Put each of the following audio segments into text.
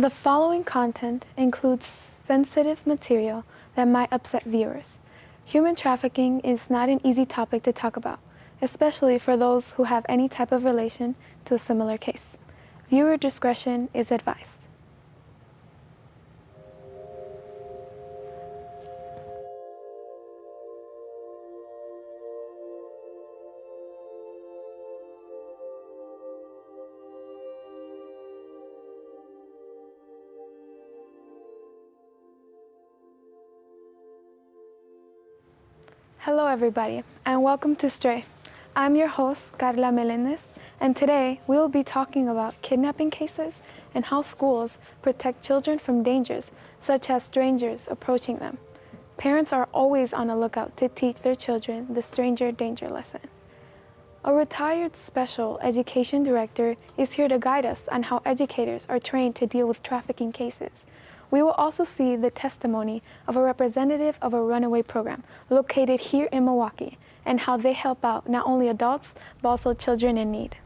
The following content includes sensitive material that might upset viewers. Human trafficking is not an easy topic to talk about, especially for those who have any type of relation to a similar case. Viewer discretion is advised. Hello everybody, and welcome to Stray. I'm your host, Carla Melendez, and today we will be talking about kidnapping cases and how schools protect children from dangers, such as strangers approaching them. Parents are always on the lookout to teach their children the stranger danger lesson. A retired special education director is here to guide us on how educators are trained to deal with trafficking cases. We will also see the testimony of a representative of a runaway program located here in Milwaukee and how they help out not only adults, but also children in need.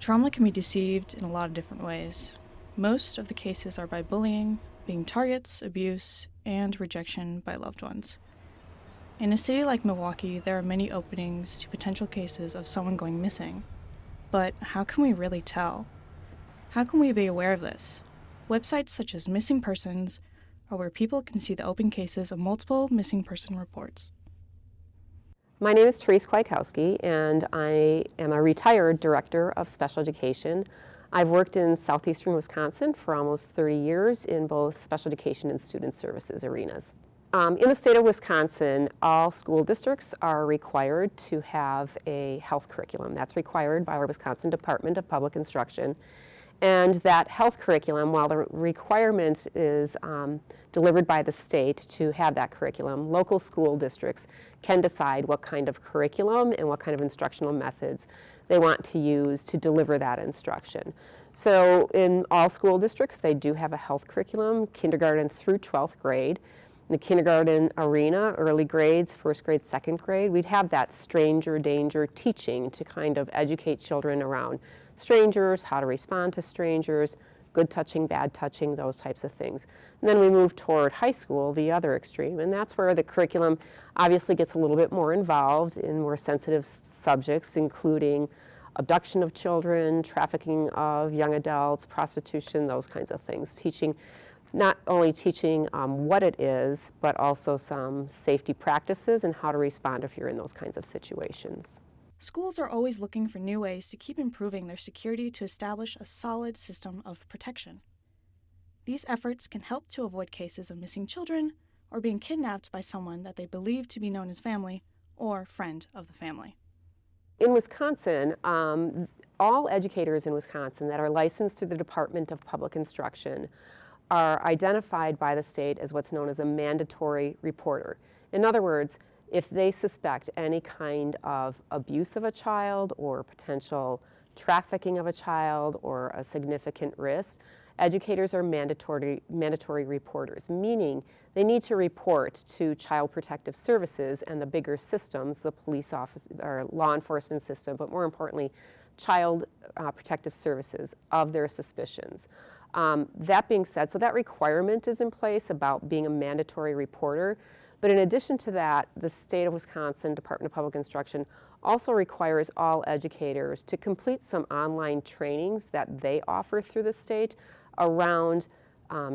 Trauma can be deceived in a lot of different ways. Most of the cases are by bullying, being targets, abuse, and rejection by loved ones. In a city like Milwaukee, there are many openings to potential cases of someone going missing. But how can we really tell? How can we be aware of this? Websites such as Missing Persons are where people can see the open cases of multiple missing person reports. My name is Therese Kwiatkowski, and I am a retired director of special education. I've worked in southeastern Wisconsin for almost 30 years in both special education and student services arenas. In the state of Wisconsin, all school districts are required to have a health curriculum. That's required by our Wisconsin Department of Public Instruction. And that health curriculum, while the requirement is delivered by the state to have that curriculum, local school districts can decide what kind of curriculum and what kind of instructional methods they want to use to deliver that instruction. So in all school districts, they do have a health curriculum, kindergarten through 12th grade. In the kindergarten arena, early grades, first grade, second grade, we'd have that stranger danger teaching to kind of educate children around strangers, how to respond to strangers, good touching, bad touching, those types of things. And then we move toward high school, the other extreme, and that's where the curriculum obviously gets a little bit more involved in more sensitive subjects, including abduction of children, trafficking of young adults, prostitution, those kinds of things. Not only teaching what it is, but also some safety practices and how to respond if you're in those kinds of situations. Schools are always looking for new ways to keep improving their security to establish a solid system of protection. These efforts can help to avoid cases of missing children or being kidnapped by someone that they believe to be known as family or friend of the family. In Wisconsin, all educators in Wisconsin that are licensed through the Department of Public Instruction are identified by the state as what's known as a mandatory reporter. In other words, if they suspect any kind of abuse of a child or potential trafficking of a child or a significant risk, educators are mandatory reporters, meaning they need to report to Child Protective Services and the bigger systems, the police office or law enforcement system, but more importantly, Child Protective Services of their suspicions. That being said, so that requirement is in place about being a mandatory reporter. But in addition to that, the state of Wisconsin Department of Public Instruction also requires all educators to complete some online trainings that they offer through the state around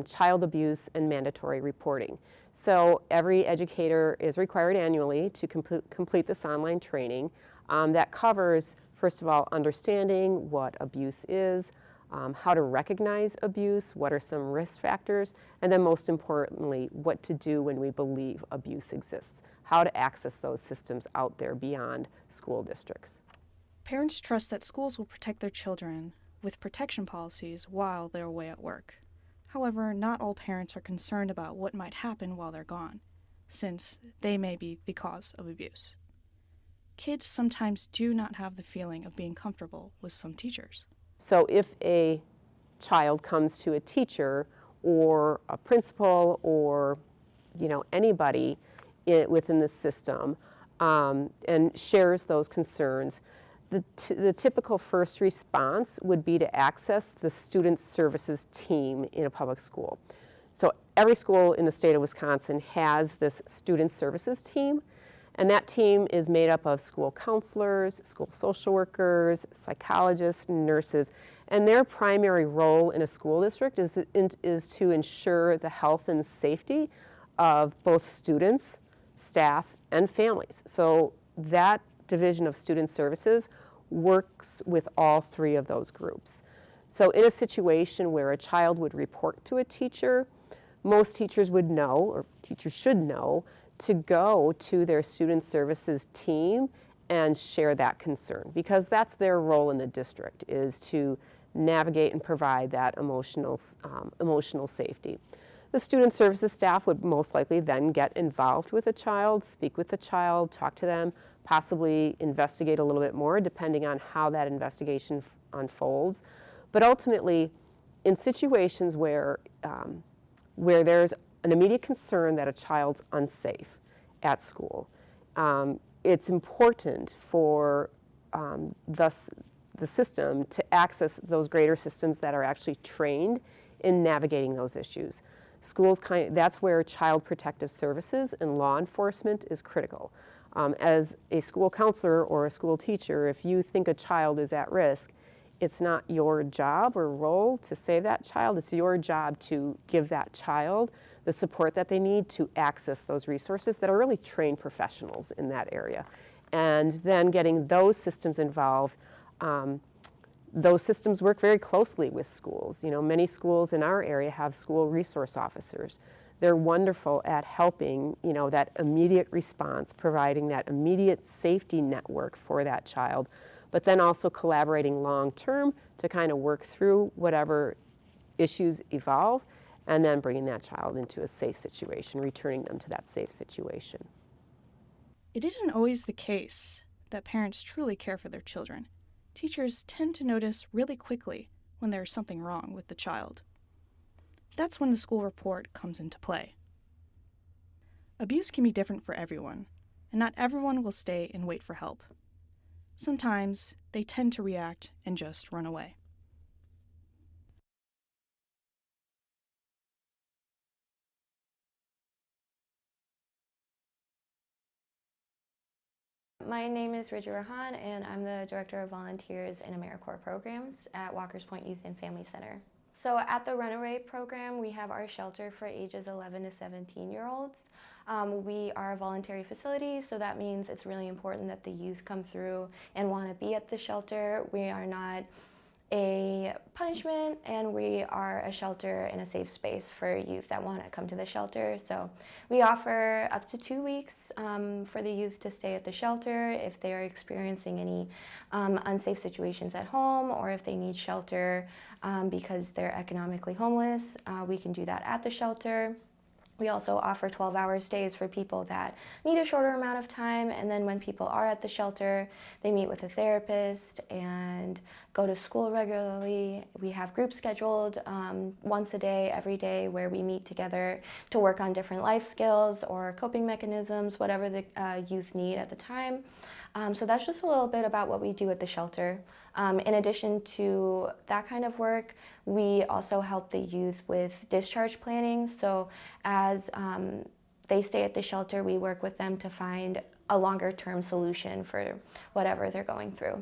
child abuse and mandatory reporting. So every educator is required annually to complete this online training that covers, first of all, understanding what abuse is, how to recognize abuse, what are some risk factors, and then most importantly, what to do when we believe abuse exists, how to access those systems out there beyond school districts. Parents trust that schools will protect their children with protection policies while they're away at work. However, not all parents are concerned about what might happen while they're gone, since they may be the cause of abuse. Kids sometimes do not have the feeling of being comfortable with some teachers. So if a child comes to a teacher or a principal or anybody within the system and shares those concerns. The typical first response would be to access the student services team in a public school. So every school in the state of Wisconsin has this student services team, and that team is made up of school counselors, school social workers, psychologists, nurses, and their primary role in a school district is to ensure the health and safety of both students, staff, and families. So that division of student services works with all three of those groups. So in a situation where a child would report to a teacher, most teachers would know, or teachers should know, to go to their student services team and share that concern, because that's their role in the district, is to navigate and provide that emotional safety. The student services staff would most likely then get involved with a child, speak with the child, talk to them, possibly investigate a little bit more depending on how that investigation unfolds. But ultimately, in situations where there's an immediate concern that a child's unsafe at school, it's important for the system to access those greater systems that are actually trained in navigating those issues. Schools, that's where child protective services and law enforcement is critical. As a school counselor or a school teacher, if you think a child is at risk, it's not your job or role to save that child. It's your job to give that child the support that they need to access those resources that are really trained professionals in that area. And then getting those systems involved. Those systems work very closely with schools. You know, many schools in our area have school resource officers. They're wonderful at helping, you know, that immediate response, providing that immediate safety network for that child, but then also collaborating long-term to kind of work through whatever issues evolve, and then bringing that child into a safe situation, returning them to that safe situation. It isn't always the case that parents truly care for their children. Teachers tend to notice really quickly when there is something wrong with the child. That's when the school report comes into play. Abuse can be different for everyone, and not everyone will stay and wait for help. Sometimes they tend to react and just run away. My name is Ridja Rahan, and I'm the Director of Volunteers and AmeriCorps Programs at Walker's Point Youth and Family Center. So at the Runaway program, we have our shelter for ages 11 to 17-year-olds. We are a voluntary facility, so that means it's really important that the youth come through and want to be at the shelter. We are not a punishment, and we are a shelter and a safe space for youth that want to come to the shelter. So we offer up to 2 weeks for the youth to stay at the shelter if they are experiencing any unsafe situations at home, or if they need shelter because they're economically homeless. We can do that at the shelter. We also offer 12-hour stays for people that need a shorter amount of time, and then when people are at the shelter, they meet with a therapist and go to school regularly. We have groups scheduled once a day, every day, where we meet together to work on different life skills or coping mechanisms, whatever the youth need at the time. So that's just a little bit about what we do at the shelter. In addition to that kind of work, we also help the youth with discharge planning. So as they stay at the shelter, we work with them to find a longer-term solution for whatever they're going through.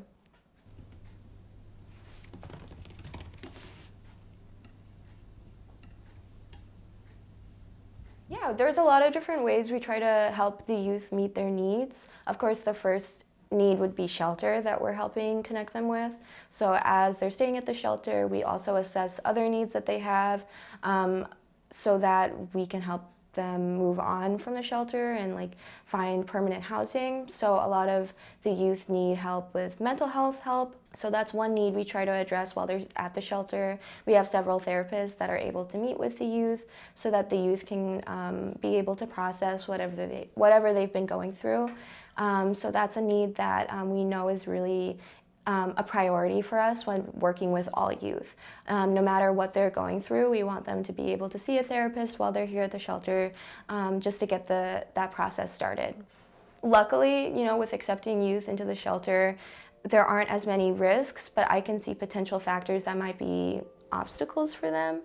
Yeah, there's a lot of different ways we try to help the youth meet their needs. Of course, the first need would be shelter that we're helping connect them with. So as they're staying at the shelter, we also assess other needs that they have so that we can help them move on from the shelter and find permanent housing. So a lot of the youth need help with mental health help. So that's one need we try to address while they're at the shelter. We have several therapists that are able to meet with the youth so that the youth can be able to process whatever they've been going through. So that's a need that we know is really a priority for us when working with all youth. No matter what they're going through, we want them to be able to see a therapist while they're here at the shelter just to get that process started. Luckily, with accepting youth into the shelter, there aren't as many risks, but I can see potential factors that might be obstacles for them.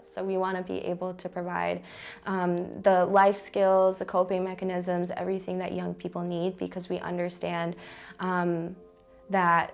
So we want to be able to provide the life skills, the coping mechanisms, everything that young people need, because we understand that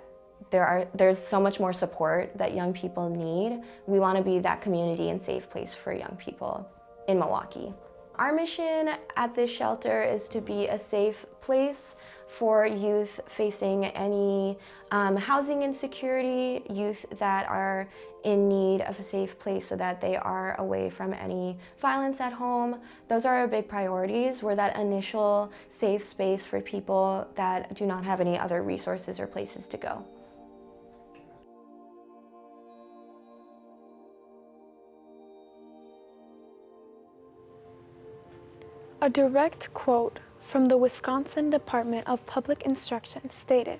there's so much more support that young people need. We want to be that community and safe place for young people in Milwaukee. Our mission at this shelter is to be a safe place for youth facing any housing insecurity, youth that are in need of a safe place so that they are away from any violence at home. Those are our big priorities. We're that initial safe space for people that do not have any other resources or places to go. A direct quote from the Wisconsin Department of Public Instruction stated,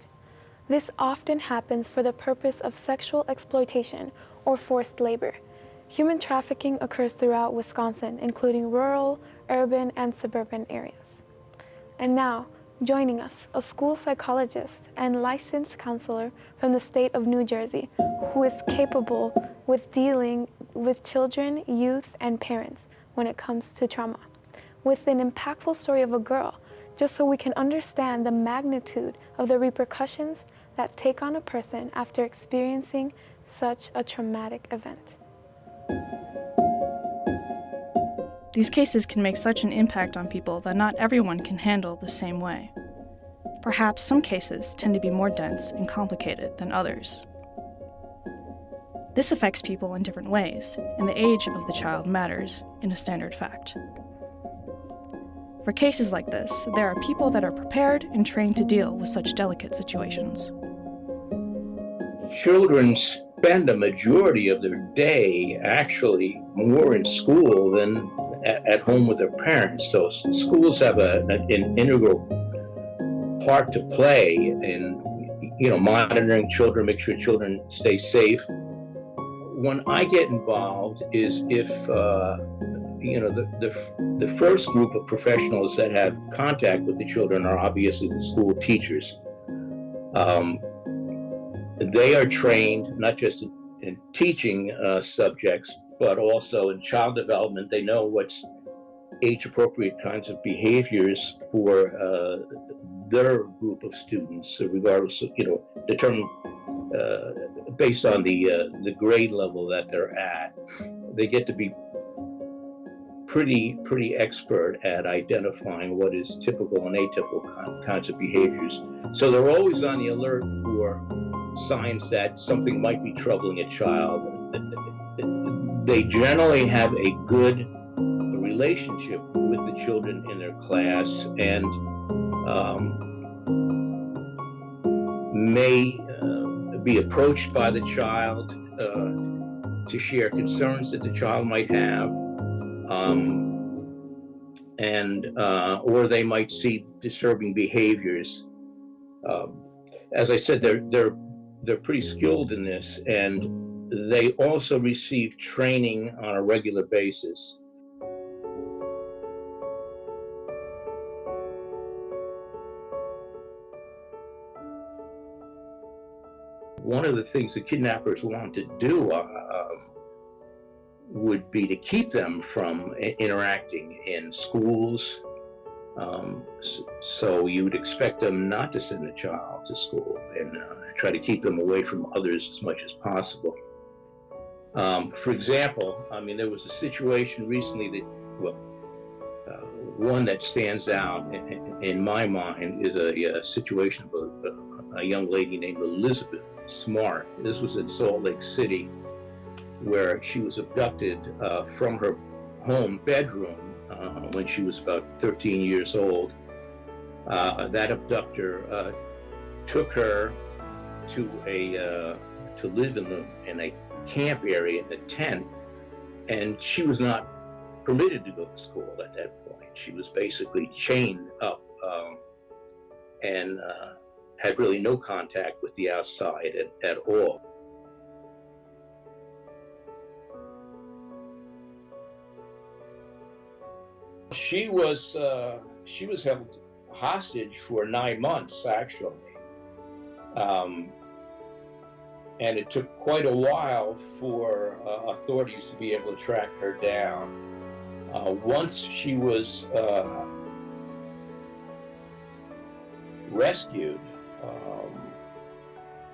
"This often happens for the purpose of sexual exploitation or forced labor. Human trafficking occurs throughout Wisconsin, including rural, urban, and suburban areas." And now, joining us, a school psychologist and licensed counselor from the state of New Jersey, who is capable with dealing with children, youth, and parents when it comes to trauma, with an impactful story of a girl, just so we can understand the magnitude of the repercussions that take on a person after experiencing such a traumatic event. These cases can make such an impact on people that not everyone can handle the same way. Perhaps some cases tend to be more dense and complicated than others. This affects people in different ways, and the age of the child matters in a standard fact. For cases like this, there are people that are prepared and trained to deal with such delicate situations. Children spend a majority of their day actually more in school than at home with their parents. So schools have an integral part to play in, monitoring children, make sure children stay safe. When I get involved is if the first group of professionals that have contact with the children are obviously the school teachers. They are trained not just in teaching subjects, but also in child development. They know what's age-appropriate kinds of behaviors for their group of students, regardless of, determined based on the grade level that they're at. They get to be pretty expert at identifying what is typical and atypical kinds of behaviors. So they're always on the alert for signs that something might be troubling a child. They generally have a good relationship with the children in their class and may be approached by the child to share concerns that the child might have. Or they might see disturbing behaviors. As I said, they're pretty skilled in this, and they also receive training on a regular basis. One of the things the kidnappers want to do would be to keep them from interacting in schools. So you would expect them not to send the child to school and try to keep them away from others as much as possible. For example, there was a situation recently that, one that stands out in my mind is a situation of a young lady named Elizabeth Smart. This was in Salt Lake City, where she was abducted from her home bedroom when she was about 13 years old. That abductor took her to live in a camp area in a tent, and she was not permitted to go to school at that point. She was basically chained up and had really no contact with the outside at all. She was she was held hostage for 9 months, actually. And it took quite a while for authorities to be able to track her down. Once she was rescued,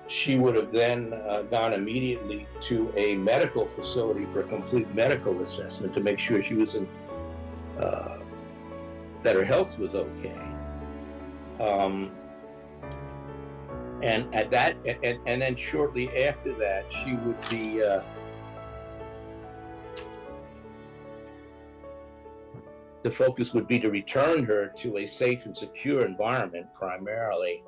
she would have then gone immediately to a medical facility for a complete medical assessment to make sure she was in, that her health was okay. And at that, and then shortly after that, she would be the focus would be to return her to a safe and secure environment primarily.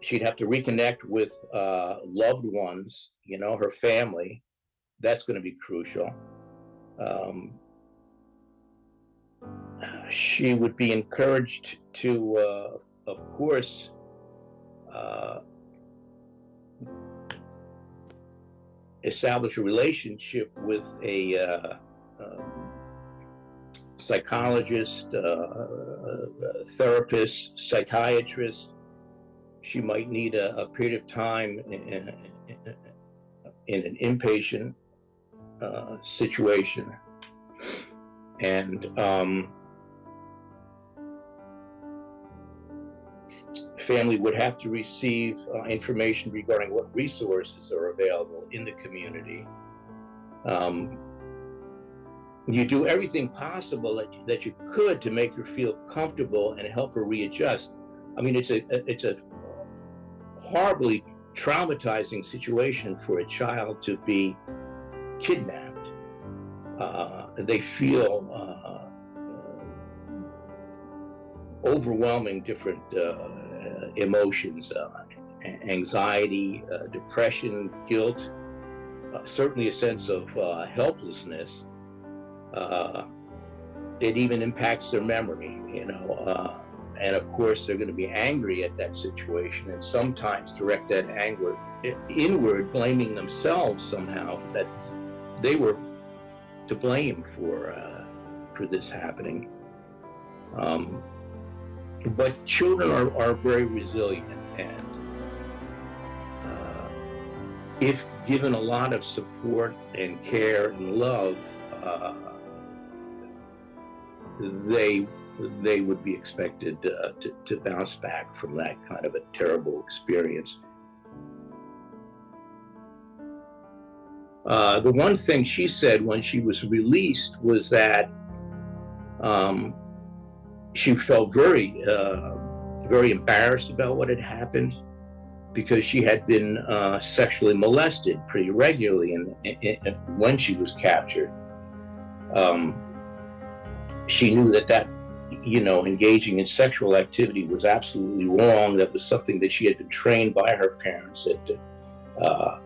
She'd have to reconnect with loved ones, her family. That's going to be crucial. She would be encouraged to, of course, establish a relationship with a psychologist, therapist, psychiatrist. She might need a period of time in an inpatient situation. And family would have to receive information regarding what resources are available in the community. You do everything possible that you could to make her feel comfortable and help her readjust. I mean, it's a horribly traumatizing situation for a child to be kidnapped. They feel overwhelming different emotions, anxiety, depression, guilt, certainly a sense of helplessness. It even impacts their memory, and of course they're going to be angry at that situation and sometimes direct that anger inward, blaming themselves somehow that they were to blame for this happening. But children are very resilient, and if given a lot of support and care and love, they would be expected to bounce back from that kind of a terrible experience. The one thing she said when she was released was that she felt very embarrassed about what had happened, because she had been sexually molested pretty regularly when she was captured. She knew that engaging in sexual activity was absolutely wrong. That was something that she had been trained by her parents that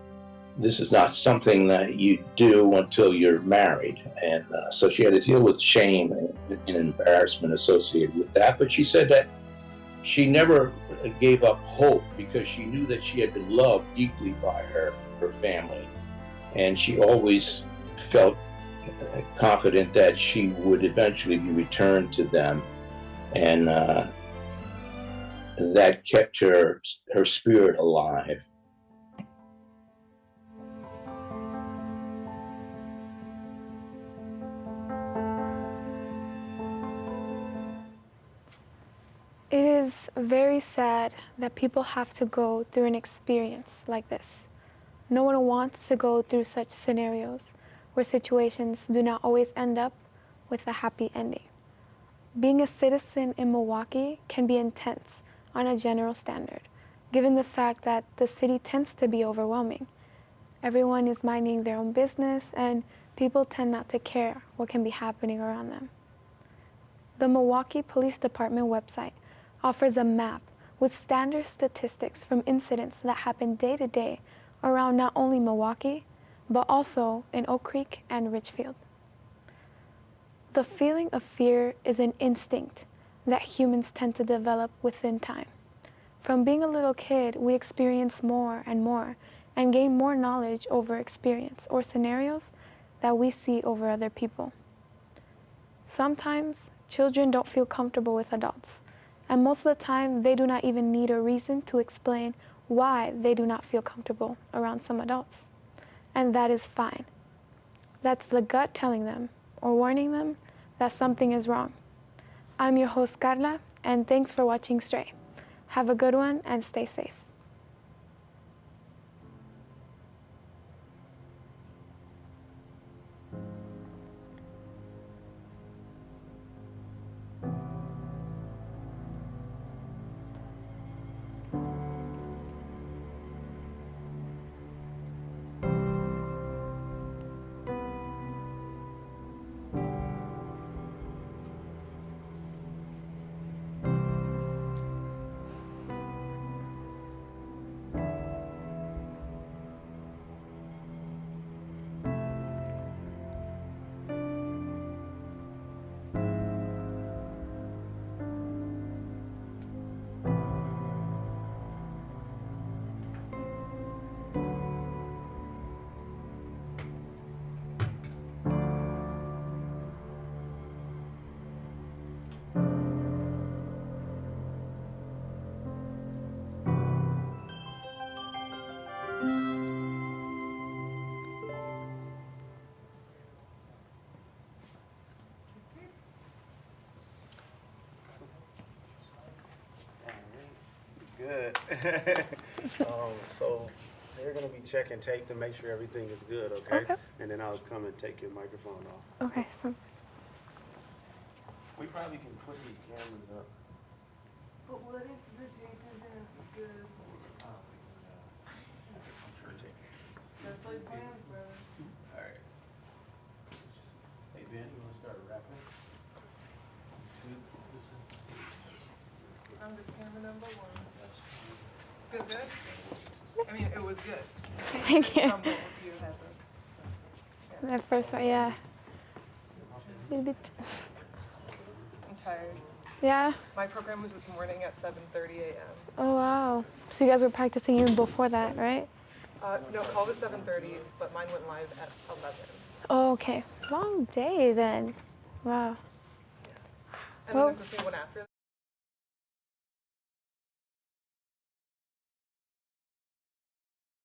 this is not something that you do until you're married. And so she had to deal with shame and embarrassment associated with that. But she said that she never gave up hope, because she knew that she had been loved deeply by her family. And she always felt confident that she would eventually be returned to them. And that kept her spirit alive. It is very sad that people have to go through an experience like this. No one wants to go through such scenarios where situations do not always end up with a happy ending. Being a citizen in Milwaukee can be intense on a general standard, given the fact that the city tends to be overwhelming. Everyone is minding their own business, and people tend not to care what can be happening around them. The Milwaukee Police Department website offers a map with standard statistics from incidents that happen day to day around not only Milwaukee, but also in Oak Creek and Richfield. The feeling of fear is an instinct that humans tend to develop within time. From being a little kid, we experience more and more and gain more knowledge over experience or scenarios that we see over other people. Sometimes children don't feel comfortable with adults, and most of the time they do not even need a reason to explain why they do not feel comfortable around some adults. And that is fine. That's the gut telling them or warning them that something is wrong. I'm your host, Carla, and thanks for watching Stray. Have a good one and stay safe. Good. So they're going to be checking tape to make sure everything is good, okay? Okay. And then I'll come and take your microphone off. Okay, so We probably can put these cameras up. But what if the tape isn't good? Just like plans, brother. All right. Hey, Ben, you want to start rapping? I'm just camera number one. Feel good? I mean, it was good. thank you. What you had to- That first part, yeah. A little bit. I'm tired. Yeah? My program was this morning at 7:30 a.m. Oh, wow. So you guys were practicing even before that, right? No, call was 7:30, but mine went live at 11. Oh, okay. Long day then. Wow. And Well- then there's a few one after